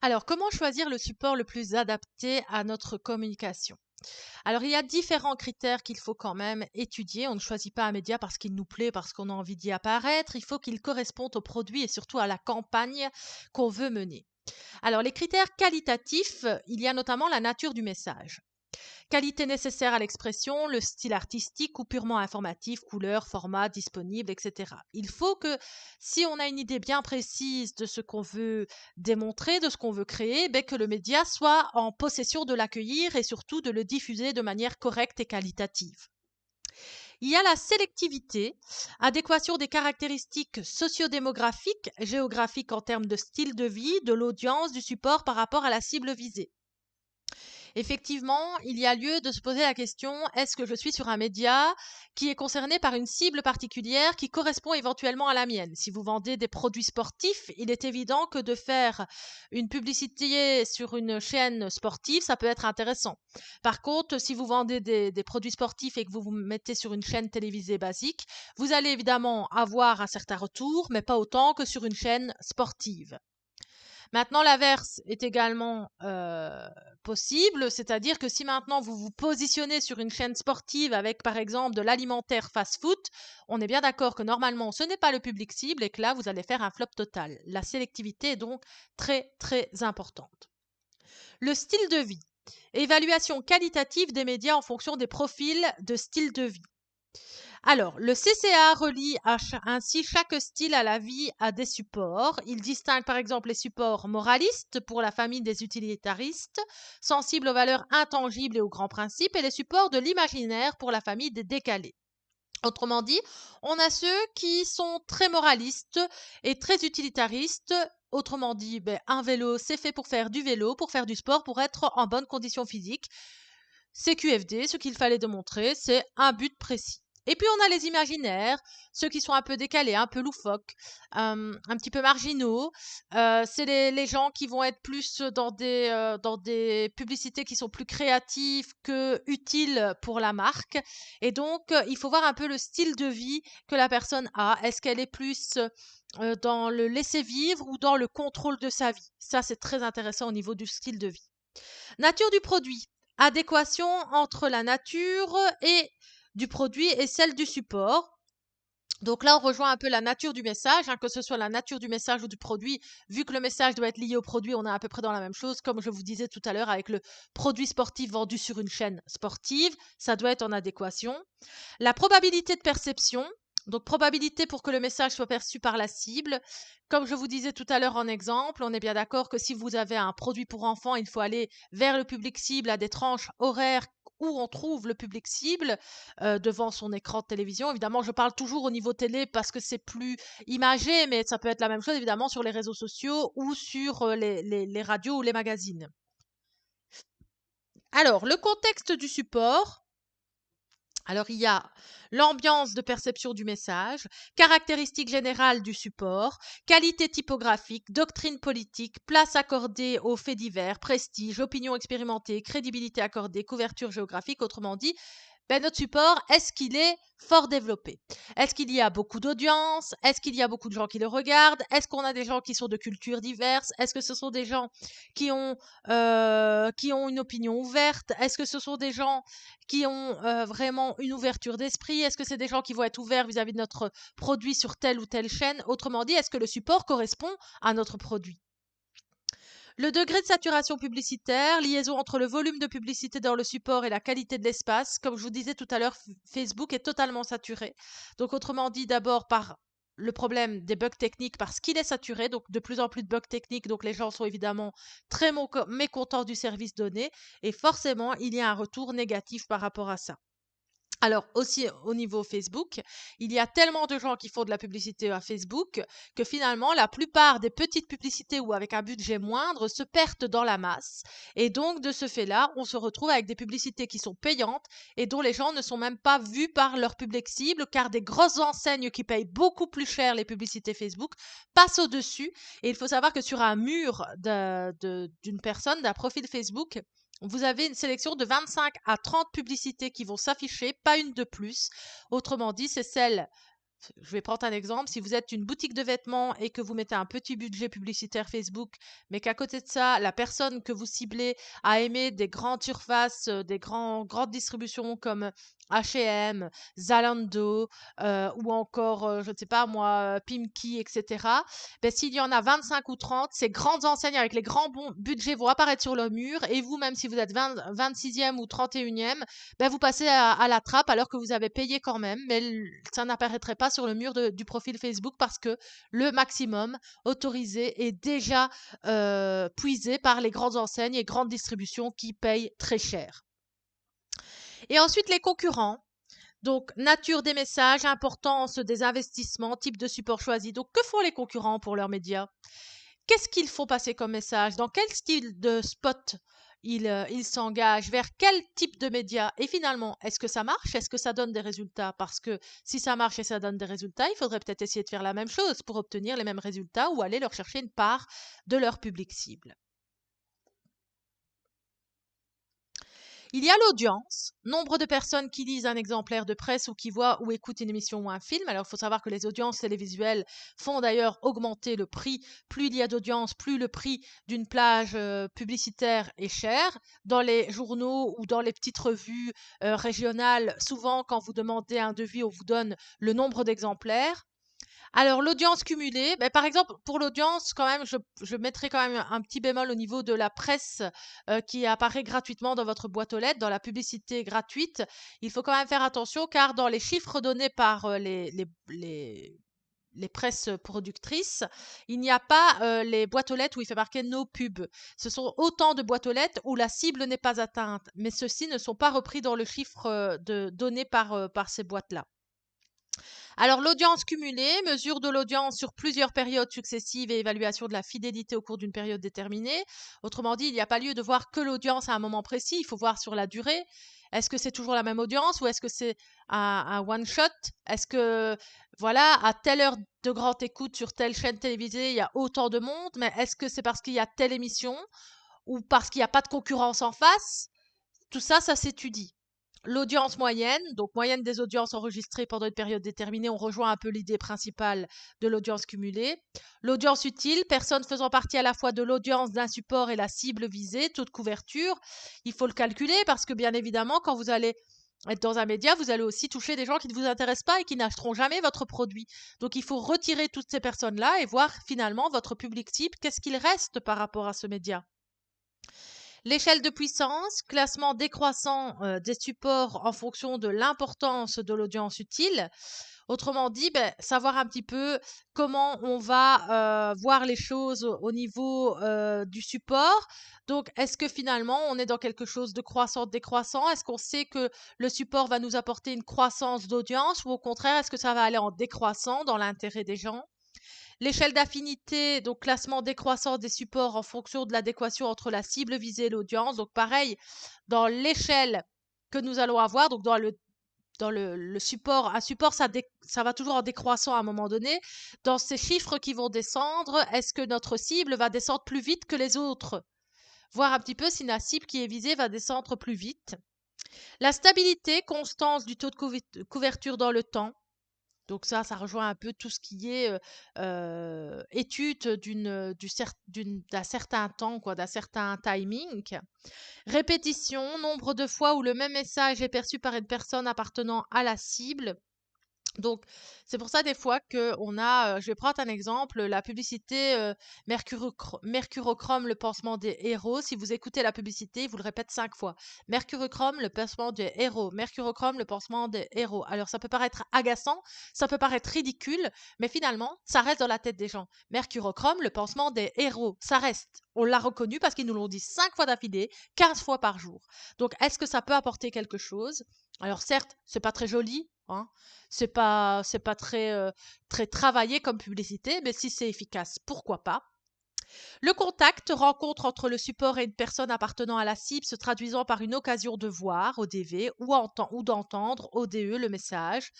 Alors, comment choisir le support le plus adapté à notre communication? Alors, il y a différents critères qu'il faut quand même étudier. On ne choisit pas un média parce qu'il nous plaît, parce qu'on a envie d'y apparaître. Il faut qu'il corresponde au produit et surtout à la campagne qu'on veut mener. Alors, les critères qualitatifs, il y a notamment la nature du message. Qualité nécessaire à l'expression, le style artistique ou purement informatif, couleur, format disponible, etc. Il faut que si on a une idée bien précise de ce qu'on veut démontrer, de ce qu'on veut créer, ben, que le média soit en possession de l'accueillir et surtout de le diffuser de manière correcte et qualitative. Il y a la sélectivité, adéquation des caractéristiques sociodémographiques, géographiques en termes de style de vie, de l'audience, du support par rapport à la cible visée. Effectivement, il y a lieu de se poser la question, est-ce que je suis sur un média qui est concerné par une cible particulière qui correspond éventuellement à la mienne? Si vous vendez des produits sportifs, il est évident que de faire une publicité sur une chaîne sportive, ça peut être intéressant. Par contre, si vous vendez des produits sportifs et que vous vous mettez sur une chaîne télévisée basique, vous allez évidemment avoir un certain retour, mais pas autant que sur une chaîne sportive. Maintenant, l'inverse est également possible, c'est-à-dire que si maintenant vous vous positionnez sur une chaîne sportive avec par exemple de l'alimentaire fast-food, on est bien d'accord que normalement ce n'est pas le public cible et que là vous allez faire un flop total. La sélectivité est donc très très importante. Le style de vie. Évaluation qualitative des médias en fonction des profils de style de vie. Alors, le CCA relie ainsi chaque style à la vie à des supports. Il distingue par exemple les supports moralistes pour la famille des utilitaristes, sensibles aux valeurs intangibles et aux grands principes, et les supports de l'imaginaire pour la famille des décalés. Autrement dit, on a ceux qui sont très moralistes et très utilitaristes. Autrement dit, un vélo, c'est fait pour faire du vélo, pour faire du sport, pour être en bonne condition physique. CQFD, ce qu'il fallait démontrer, c'est un but précis. Et puis on a les imaginaires, ceux qui sont un peu décalés, un peu loufoques, un petit peu marginaux. C'est les gens qui vont être plus dans des publicités qui sont plus créatives que utiles pour la marque. Et donc, il faut voir un peu le style de vie que la personne a. Est-ce qu'elle est plus dans le laisser vivre ou dans le contrôle de sa vie? Ça, c'est très intéressant au niveau du style de vie. Nature du produit. Adéquation entre la nature et du produit et celle du support. Donc là, on rejoint un peu la nature du message, que ce soit la nature du message ou du produit. Vu que le message doit être lié au produit, on est à peu près dans la même chose. Comme je vous disais tout à l'heure avec le produit sportif vendu sur une chaîne sportive, ça doit être en adéquation. La probabilité de perception. Donc, probabilité pour que le message soit perçu par la cible. Comme je vous disais tout à l'heure en exemple, on est bien d'accord que si vous avez un produit pour enfants, il faut aller vers le public cible à des tranches horaires où on trouve le public cible devant son écran de télévision. Évidemment, je parle toujours au niveau télé parce que c'est plus imagé, mais ça peut être la même chose évidemment sur les réseaux sociaux ou sur les radios ou les magazines. Alors, le contexte du support. Alors, il y a l'ambiance de perception du message, caractéristiques générales du support, qualité typographique, doctrine politique, place accordée aux faits divers, prestige, opinion expérimentée, crédibilité accordée, couverture géographique. Autrement dit, notre support, est-ce qu'il est fort développé? Est-ce qu'il y a beaucoup d'audience? Est-ce qu'il y a beaucoup de gens qui le regardent? Est-ce qu'on a des gens qui sont de cultures diverses? Est-ce que ce sont des gens qui ont une opinion ouverte? Est-ce que ce sont des gens qui ont vraiment une ouverture d'esprit? Est-ce que c'est des gens qui vont être ouverts vis-à-vis de notre produit sur telle ou telle chaîne? Autrement dit, est-ce que le support correspond à notre produit? Le degré de saturation publicitaire, liaison entre le volume de publicité dans le support et la qualité de l'espace. Comme je vous disais tout à l'heure, Facebook est totalement saturé. Donc, autrement dit, d'abord par le problème des bugs techniques parce qu'il est saturé, donc de plus en plus de bugs techniques, donc les gens sont évidemment très mécontents du service donné et forcément, il y a un retour négatif par rapport à ça. Alors aussi au niveau Facebook, il y a tellement de gens qui font de la publicité à Facebook que finalement la plupart des petites publicités ou avec un budget moindre se perdent dans la masse. Et donc de ce fait-là, on se retrouve avec des publicités qui sont payantes et dont les gens ne sont même pas vus par leur public cible car des grosses enseignes qui payent beaucoup plus cher les publicités Facebook passent au-dessus. Et il faut savoir que sur un mur d'une personne, d'un profil Facebook, vous avez une sélection de 25 à 30 publicités qui vont s'afficher, pas une de plus. Autrement dit, c'est celles Je vais prendre un exemple. Si vous êtes une boutique de vêtements et que vous mettez un petit budget publicitaire Facebook, mais qu'à côté de ça, la personne que vous ciblez a aimé des grandes surfaces, des grandes distributions comme H&M, Zalando, ou encore, je ne sais pas moi, Pimki, etc. Ben, s'il y en a 25 ou 30, ces grandes enseignes avec les grands bons budgets vont apparaître sur le mur et vous, même si vous êtes 26e ou 31e, ben, vous passez à la trappe alors que vous avez payé quand même, mais ça n'apparaîtrait pas sur le mur du profil Facebook parce que le maximum autorisé est déjà puisé par les grandes enseignes et grandes distributions qui payent très cher. Et ensuite, les concurrents. Donc, nature des messages, importance des investissements, type de support choisi. Donc, que font les concurrents pour leurs médias? Qu'est-ce qu'ils font passer comme message? Dans quel style de spot ils s'engagent? Vers quel type de médias? Et finalement, est-ce que ça marche? Est-ce que ça donne des résultats? Parce que si ça marche et ça donne des résultats, il faudrait peut-être essayer de faire la même chose pour obtenir les mêmes résultats ou aller leur chercher une part de leur public cible. Il y a l'audience, nombre de personnes qui lisent un exemplaire de presse ou qui voient ou écoutent une émission ou un film. Alors, il faut savoir que les audiences télévisuelles font d'ailleurs augmenter le prix. Plus il y a d'audience, plus le prix d'une plage publicitaire est cher. Dans les journaux ou dans les petites revues régionales, souvent, quand vous demandez un devis, on vous donne le nombre d'exemplaires. Alors, l'audience cumulée, ben, par exemple, pour l'audience, quand même, je mettrai quand même un petit bémol au niveau de la presse qui apparaît gratuitement dans votre boîte aux lettres, dans la publicité gratuite. Il faut quand même faire attention car dans les chiffres donnés par les presses productrices, il n'y a pas les boîtes aux lettres où il fait marquer nos pubs. Ce sont autant de boîtes aux lettres où la cible n'est pas atteinte, mais ceux-ci ne sont pas repris dans le chiffre donné par ces boîtes-là. Alors, l'audience cumulée, mesure de l'audience sur plusieurs périodes successives et évaluation de la fidélité au cours d'une période déterminée. Autrement dit, il n'y a pas lieu de voir que l'audience à un moment précis, il faut voir sur la durée. Est-ce que c'est toujours la même audience ou est-ce que c'est un one-shot? Est-ce que, voilà, à telle heure de grande écoute sur telle chaîne télévisée, il y a autant de monde, mais est-ce que c'est parce qu'il y a telle émission ou parce qu'il n'y a pas de concurrence en face? Tout ça, ça s'étudie. L'audience moyenne, donc moyenne des audiences enregistrées pendant une période déterminée, on rejoint un peu l'idée principale de l'audience cumulée. L'audience utile, personne faisant partie à la fois de l'audience d'un support et la cible visée, taux de couverture. Il faut le calculer parce que bien évidemment, quand vous allez être dans un média, vous allez aussi toucher des gens qui ne vous intéressent pas et qui n'achèteront jamais votre produit. Donc il faut retirer toutes ces personnes-là et voir finalement votre public cible, qu'est-ce qu'il reste par rapport à ce média. L'échelle de puissance, classement décroissant des supports en fonction de l'importance de l'audience utile. Autrement dit, ben, savoir un petit peu comment on va voir les choses au niveau du support. Donc, est-ce que finalement, on est dans quelque chose de croissant, décroissant? Est-ce qu'on sait que le support va nous apporter une croissance d'audience ou au contraire, est-ce que ça va aller en décroissant dans l'intérêt des gens? L'échelle d'affinité, donc classement décroissant des supports en fonction de l'adéquation entre la cible visée et l'audience. Donc pareil, dans l'échelle que nous allons avoir, donc dans le support, un support, ça va toujours en décroissant à un moment donné. Dans ces chiffres qui vont descendre, est-ce que notre cible va descendre plus vite que les autres? Voir un petit peu si la cible qui est visée va descendre plus vite. La stabilité, constance du taux de couverture dans le temps. Donc ça rejoint un peu tout ce qui est étude d'un certain temps, quoi, d'un certain timing. Répétition, nombre de fois où le même message est perçu par une personne appartenant à la cible. Donc, c'est pour ça des fois qu'on a, je vais prendre un exemple, la publicité Mercurochrome, le pansement des héros. Si vous écoutez la publicité, il vous le répète 5 fois. Mercurochrome, le pansement des héros. Mercurochrome, le pansement des héros. Alors, ça peut paraître agaçant, ça peut paraître ridicule, mais finalement, ça reste dans la tête des gens. Mercurochrome, le pansement des héros. Ça reste. On l'a reconnu parce qu'ils nous l'ont dit 5 fois d'affilée, 15 fois par jour. Donc, est-ce que ça peut apporter quelque chose? Alors, certes, c'est pas très joli, hein. C'est pas très travaillé comme publicité, mais si c'est efficace, pourquoi pas? Le contact, rencontre entre le support et une personne appartenant à la cible se traduisant par une occasion de voir, ODV, ou d'entendre, ODE, le message.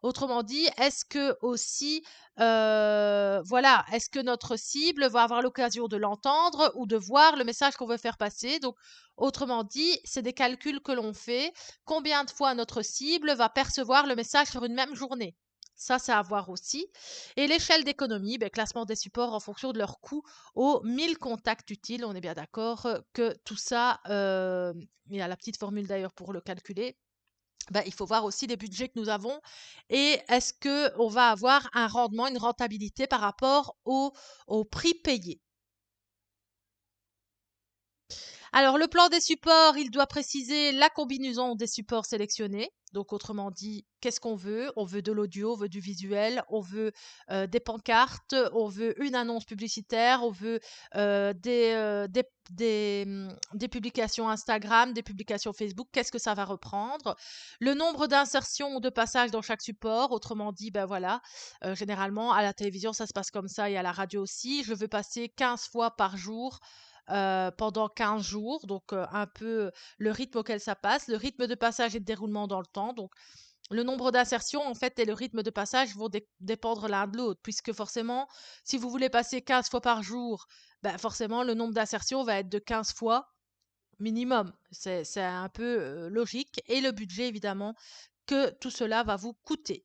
Autrement dit, est-ce que aussi, voilà, est-ce que notre cible va avoir l'occasion de l'entendre ou de voir le message qu'on veut faire passer? Donc, autrement dit, c'est des calculs que l'on fait. Combien de fois notre cible va percevoir le message sur une même journée? Ça, c'est à voir aussi. Et l'échelle d'économie, ben, classement des supports en fonction de leur coût aux 1000 contacts utiles. On est bien d'accord que tout ça, il y a la petite formule d'ailleurs pour le calculer. Ben, il faut voir aussi les budgets que nous avons et est-ce que on va avoir un rendement, une rentabilité par rapport au prix payé. Alors, le plan des supports, il doit préciser la combinaison des supports sélectionnés. Donc, autrement dit, qu'est-ce qu'on veut? On veut de l'audio, on veut du visuel, on veut des pancartes, on veut une annonce publicitaire, on veut des publications Instagram, des publications Facebook. Qu'est-ce que ça va reprendre? Le nombre d'insertions ou de passages dans chaque support. Autrement dit, ben voilà, généralement, à la télévision, ça se passe comme ça et à la radio aussi. Je veux passer 15 fois par jour pendant 15 jours, donc un peu le rythme auquel ça passe, le rythme de passage et de déroulement dans le temps. Donc, le nombre d'insertions, en fait, et le rythme de passage vont dépendre l'un de l'autre, puisque forcément, si vous voulez passer 15 fois par jour, ben forcément, le nombre d'insertions va être de 15 fois minimum. C'est un peu logique. Et le budget, évidemment, que tout cela va vous coûter.